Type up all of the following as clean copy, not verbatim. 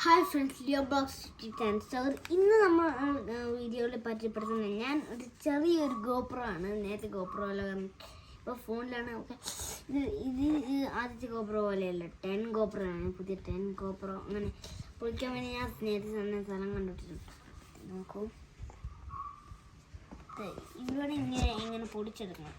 Hi friends, Leo blogs channel. ഇന്ന് നമ്മൾ വീഡിയോയിൽ പരിചയപ്പെടുത്തുന്നത് ഞാൻ ഒരു ചെറിയൊരു ഗോപ്രോ ആണ്. നേരത്തെ ഗോപ്രോ ഇപ്പോൾ ഫോണിലാണ്. ഓക്കെ, ഇത് ആദ്യത്തെ ഗോപ്രോ പോലെയല്ല, 10 ഗോപ്രോ ആണ്. പുതിയ 10 ഗോപ്രോ അങ്ങനെ പൊളിക്കാൻ വേണ്ടി ഞാൻ നേരത്തെ തന്നെ സ്ഥലം കണ്ടിട്ടുണ്ട്. നോക്കൂ, ഇവിടെ ഇങ്ങനെ പൊടിച്ചെടുക്കണം.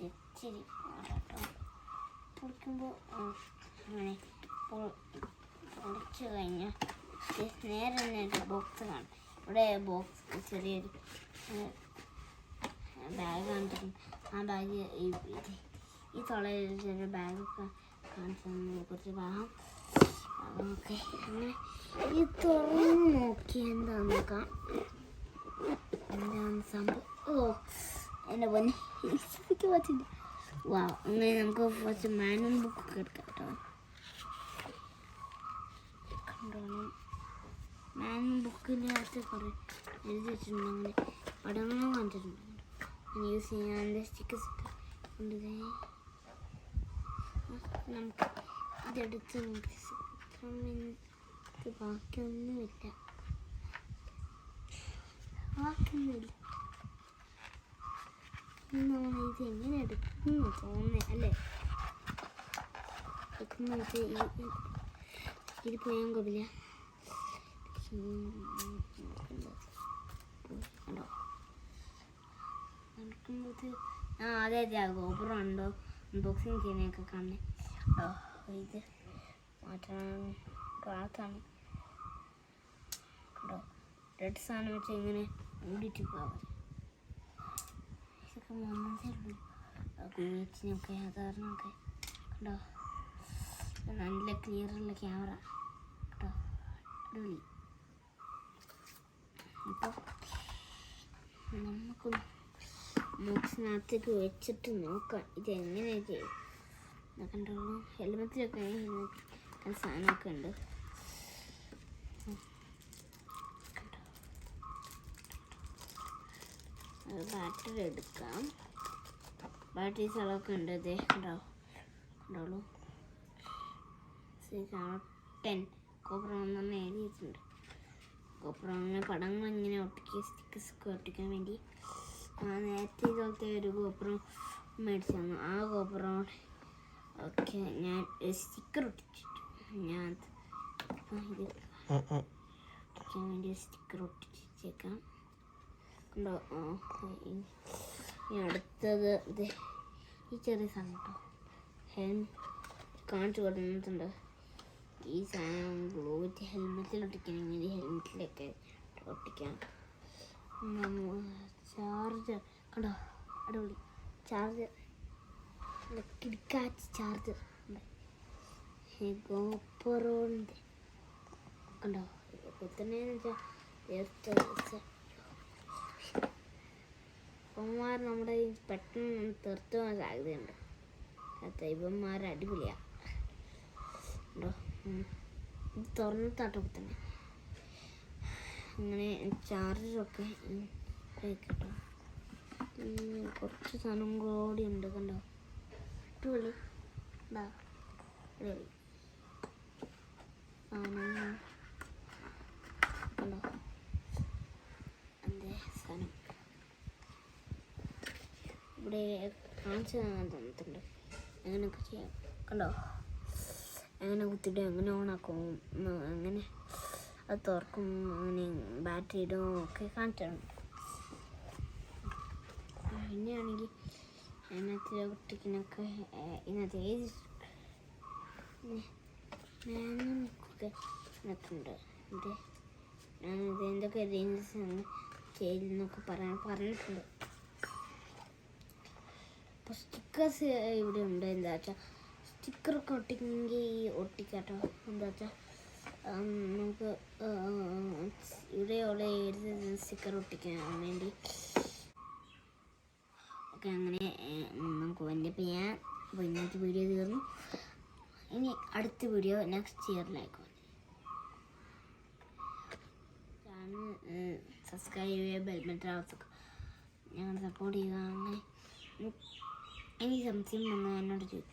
ഇച്ചിരി പൊടിക്കുമ്പോൾ അങ്ങനെ പൊടിച്ചു കഴിഞ്ഞാൽ നേരെ തന്നെ ഒരു ബോക്സ് കാണും. ഇവിടെ ബോക്സ് ചെറിയൊരു ബാഗ് കാണിച്ചിട്ടുണ്ട്. ആ ബാഗ് ഈ തുളയിൽ ചെറിയ ബാഗൊക്കെ കാണിച്ചു കുറച്ച് ഭാഗം. ഓക്കെ, അങ്ങനെ ഈ തുറന്ന് നോക്കി എന്താന്ന് നോക്കാം. എന്താണ് സംഭവം? ഓ എൻ്റെ പൊന്നെ, പറ്റില്ല. വാ, അങ്ങനെ നമുക്ക് കുറച്ച് മാനുവൽ ബുക്കൊക്കെ എടുക്കാം കേട്ടോ. കണ്ടോണം, മാനുവൽ ബുക്കിൻ്റെ അകത്ത് കുറേ എഴുതി വെച്ചിട്ടുണ്ട്. അങ്ങനെ പടങ്ങളും കാണിച്ചിട്ടുണ്ട്. യൂസ് ചെയ്യാൻ സ്റ്റിക്കേഴ്സ് ഉണ്ട്. നമുക്ക് ഇതെടുത്ത് നോക്കി ബാക്കിയൊന്നുമില്ല. ഇത് എങ്ങനെ എടുക്കുന്നു തോന്നുന്നേ അല്ലേ? ഇത് പോയാൻ കൊപ്പില്ല. അതെ അതെ, ഗോപുരം ഉണ്ടോ അൺബോക്സിങ് ചെയ്യുന്നതൊക്കെ കാണണേ. ഇത് മാറ്റാൻ ക്ലാത്താണ് കേട്ടോ. റെഡ് സാധനം വെച്ച് ഇങ്ങനെ മൂടിയിട്ട് പോകാൻ കുഞ്ഞിനൊക്കെ സാധാരണയൊക്കെ കേട്ടോ. നല്ല ക്ലിയറുള്ള ക്യാമറ കേട്ടോ, അടിപൊളി. അപ്പോൾ നമുക്ക് ബോക്സിനകത്തേക്ക് വെച്ചിട്ട് നോക്കാം ഇതെങ്ങനെ ചെയ്യും. കണ്ടോളൂ, ഹെൽമെറ്റിലൊക്കെ സാധനമൊക്കെ ഉണ്ട്. ബാറ്ററി എടുക്കാം. ബാറ്ററി സ്ഥലമൊക്കെ ഉണ്ട്. ഇതേ കണ്ടോളൂ, 10 ഗോപ്രോ എന്ന് എഴുതിയിട്ടുണ്ട്. ഗോപ്രോ അങ്ങനെ പടങ്ങൾ ഇങ്ങനെ ഒട്ടിക്കുക, സ്റ്റിക്കേഴ്സൊക്കെ ഒട്ടിക്കാൻ വേണ്ടി. നേരത്തെ ഇതുപോലത്തെ ഒരു ഗോപ്രോ മേടിച്ചു തന്നു. ആ ഗോപ്രോ ഓക്കെ ഞാൻ സ്റ്റിക്കർ ഒട്ടിച്ചിട്ടു. ഞാൻ ഇത് ഒട്ടിക്കാൻ വേണ്ടി സ്റ്റിക്കർ ഒട്ടിച്ചേക്കാം. ഉണ്ടോ? അടുത്തത് ഇത് ഈ ചെറിയ സാധനം കേട്ടോ, കാണിച്ചു കൊടുക്കുന്നുണ്ട്. ഈ സാധനം ഗ്ലൂ വെച്ച് ഹെൽമെറ്റിൽ ഒട്ടിക്കണം. വേണ്ടി ഹെൽമെറ്റിലൊക്കെ ഒട്ടിക്കാം. ചാർജർ കണ്ടോ, അടിപൊളി ചാർജർ, കിടക്കാച്ച് ചാർജർ ഗോപ്രോൻ്റെ കണ്ടോ. കുത്തനെന്ന് വെച്ചാൽ ഇവന്മാർ നമ്മുടെ പെട്ടെന്ന് തീർത്തു പോകാൻ സാധ്യതയുണ്ട്. ഇവന്മാർ അടിപൊളിയാണ് കേട്ടോ. ഇത് തുറന്നിട്ടാട്ടോ തന്നെ. അങ്ങനെ ചാർജറൊക്കെ കേട്ടോ. കുറച്ച് സാധനം കൂടി ഉണ്ട് കണ്ടോ, അടിപൊളി. അടിപൊളി കണ്ടോ, അതേ സാധനം ഇവിടെ കാണിച്ചു തന്നിട്ടുണ്ട്. അങ്ങനെയൊക്കെ ചെയ്യാം കണ്ടോ. അങ്ങനെ കുത്തിയിട്ട് അങ്ങനെ ഓണാക്കും, അങ്ങനെ അത് തുറക്കും, അങ്ങനെ ബാറ്ററി ഇടും ഒക്കെ കാണിച്ചിട്ടുണ്ട്. പിന്നെയാണെങ്കിൽ അതിനകത്ത് ഒട്ടിക്കുന്നൊക്കെ ഇതിനകത്ത് ഞാനൊക്കെ ഇതിനകത്തുണ്ട്. ഞാനിത് എന്തൊക്കെ റേഞ്ചസ് ചെയ്യുന്നൊക്കെ പറഞ്ഞിട്ടുണ്ട്. അപ്പോൾ സ്റ്റിക്കേഴ്സ് ഇവിടെ ഉണ്ട്. എന്താ വെച്ചാൽ സ്റ്റിക്കറൊക്കെ ഒട്ടിക്കണമെങ്കിൽ ഒട്ടിക്കാട്ടോ. എന്താ വെച്ചാൽ നമുക്ക് ഇവിടെയുള്ള എഴുതി സ്റ്റിക്കർ ഒട്ടിക്കാൻ വേണ്ടി ഒക്കെ. അങ്ങനെ നമുക്ക് വൈൻഡപ്പ് ചെയ്യാൻ. അപ്പോൾ ഇന്നത്തെ വീഡിയോ തീർന്നു. ഇനി അടുത്ത വീഡിയോ നെക്സ്റ്റ് ഇയറിലായിരിക്കും. ചാനൽ സബ്സ്ക്രൈബ് ചെയ്യുക, ബെൽബട്ടൺ അമർത്തുക, ഞങ്ങൾ സപ്പോർട്ട് ചെയ്യുക. അങ്ങനെ ഇനി സംശയം വന്നാൽ എന്നോട് ചോദിക്കുക.